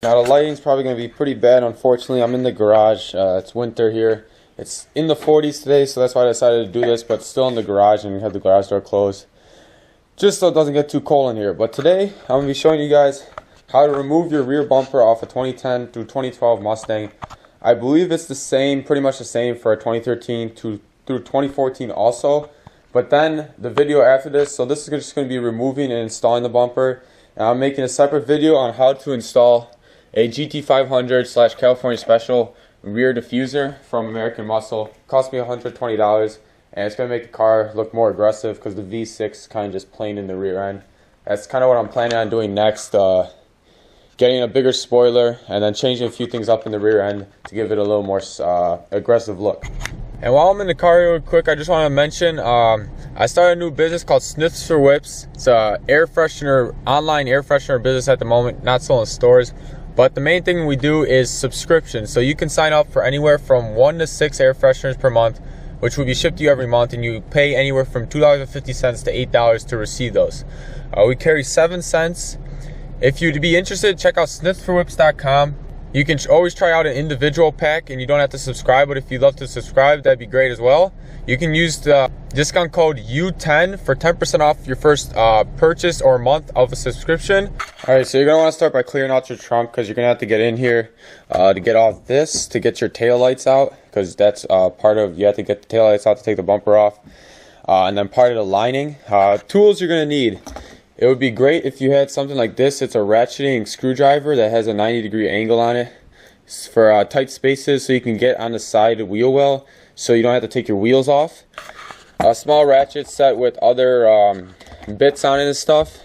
Now the lighting's probably going to be pretty bad, unfortunately. I'm in the garage. It's winter here. It's in the 40s today, so that's why I decided to do this, but still in the garage and have the garage door closed, just so it doesn't get too cold in here. But today, I'm going to be showing you guys how to remove your rear bumper off a 2010 through 2012 Mustang. I believe it's the same, pretty much the same for a 2013 through 2014 also. But then the video after this, so this is just going to be removing and installing the bumper. And I'm making a separate video on how to install a GT500 / California Special rear diffuser from American Muscle. It cost me $120, and it's going to make the car look more aggressive because the V6 kind of just plain in the rear end. That's kind of what I'm planning on doing next. Getting a bigger spoiler and then changing a few things up in the rear end to give it a little more aggressive look. And while I'm in the car real quick, I just want to mention I started a new business called Sniffs for Whips. It's a air freshener, online air freshener business at the moment, not sold in stores. But the main thing we do is subscription. So you can sign up for anywhere from 1 to 6 air fresheners per month, which will be shipped to you every month, and you pay anywhere from $2.50 to $8 to receive those. We carry 7 cents. If you'd be interested, check out sniffsforwhips.com. You can always try out an individual pack and you don't have to subscribe, but if you'd love to subscribe, that'd be great as well. You can use the discount code U10 for 10% off your first purchase or month of a subscription. Alright, so you're going to want to start by clearing out your trunk, because you're going to have to get in here to get off this, to get your tail lights out, because that's part of, you have to get the tail lights out to take the bumper off. And then part of the lining. Tools you're going to need. It would be great if you had something like this. It's a ratcheting screwdriver that has a 90-degree angle on it. It's for tight spaces, so you can get on the side wheel well, so you don't have to take your wheels off. A small ratchet set with other bits on it and stuff.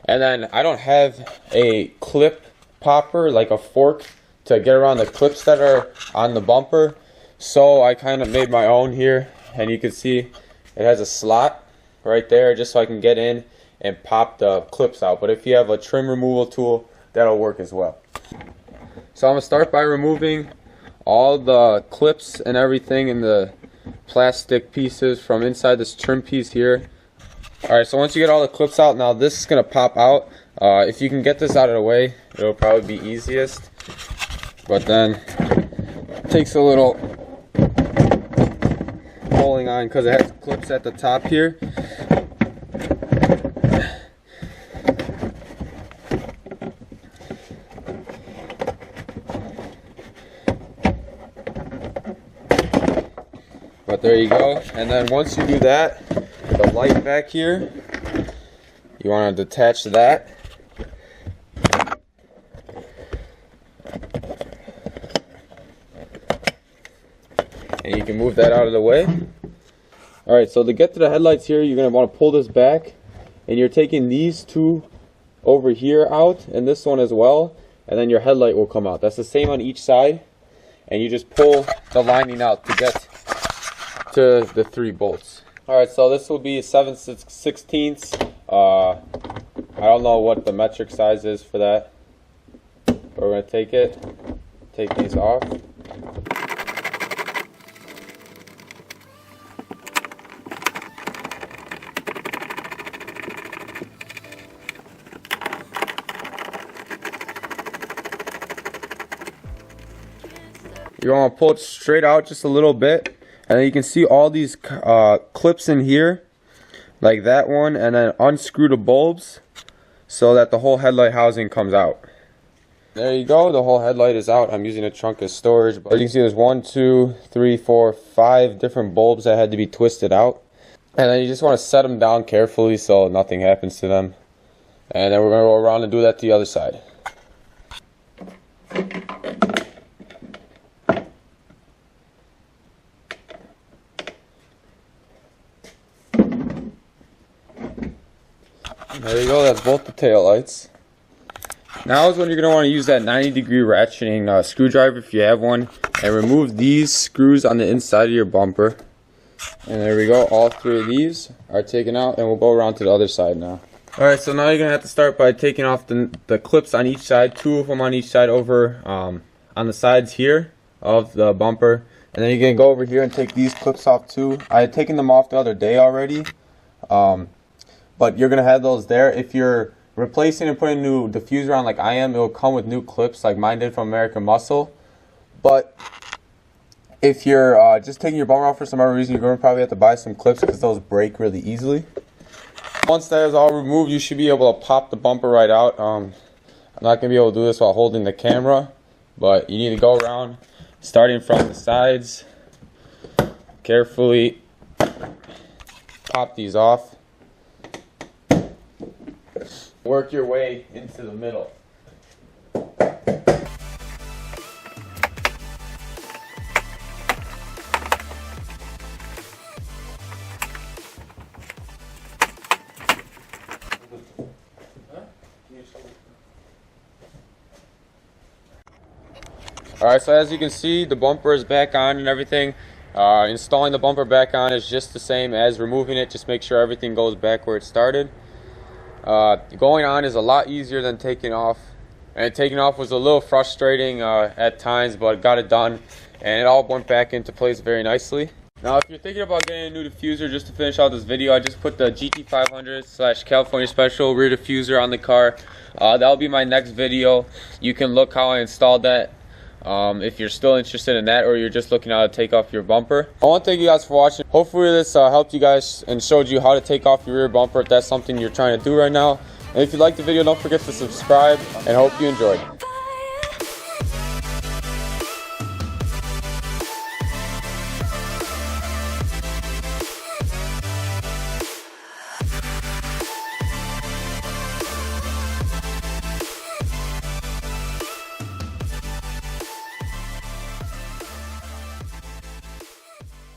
And then I don't have a clip popper, like a fork, to get around the clips that are on the bumper. So I kind of made my own here, and you can see it has a slot right there just so I can get in and pop the clips out. But if you have a trim removal tool, that'll work as well. So I'm gonna start by removing all the clips and everything in the plastic pieces from inside this trim piece here. Alright, so once you get all the clips out, now this is gonna pop out. If you can get this out of the way, it'll probably be easiest. But then it takes a little pulling on because it has clips at the top here. But there you go. And then once you do that, the light back here, you want to detach that. And you can move that out of the way. Alright, so to get to the headlights here, you're going to want to pull this back. And you're taking these two over here out, and this one as well. And then your headlight will come out. That's the same on each side. And you just pull the lining out to get to the 3 bolts. Alright, so this will be 7/16. I don't know what the metric size is for that, but we're going to take these off. You're going to pull it straight out just a little bit. And then you can see all these clips in here, like that one, and then unscrew the bulbs so that the whole headlight housing comes out. There you go, the whole headlight is out. I'm using a trunk as storage, but you can see there's 1, 2, 3, 4, 5 different bulbs that had to be twisted out. And then you just want to set them down carefully so nothing happens to them. And then we're going to go around and do that to the other side. There you go, that's both the tail lights. Now is when you're going to want to use that 90-degree ratcheting screwdriver if you have one, and remove these screws on the inside of your bumper. And there we go, all 3 of these are taken out, and we'll go around to the other side now. Alright, so now you're going to have to start by taking off the clips on each side, 2 of them on each side over on the sides here of the bumper. And then you're going to go over here and take these clips off too. I had taken them off the other day already. But you're going to have those there. If your replacing and putting a new diffuser on like I am, it will come with new clips like mine did from American Muscle. But if you're just taking your bumper off for some other reason, you're going to probably have to buy some clips because those break really easily. Once that is all removed, you should be able to pop the bumper right out. I'm not going to be able to do this while holding the camera, but you need to go around starting from the sides, carefully pop these off, work your way into the middle. Alright, so as you can see, the bumper is back on and everything. Installing the bumper back on is just the same as removing it. Just make sure everything goes back where it started. Going on is a lot easier than taking off. And taking off was a little frustrating at times, but got it done. And it all went back into place very nicely. Now, if you're thinking about getting a new diffuser, just to finish out this video, I just put the GT500 / California Special rear diffuser on the car. That'll be my next video. You can look how I installed that. If you're still interested in that, or you're just looking how to take off your bumper. I want to thank you guys for watching. Hopefully this helped you guys and showed you how to take off your rear bumper if that's something you're trying to do right now. And if you liked the video, don't forget to subscribe, and hope you enjoyed.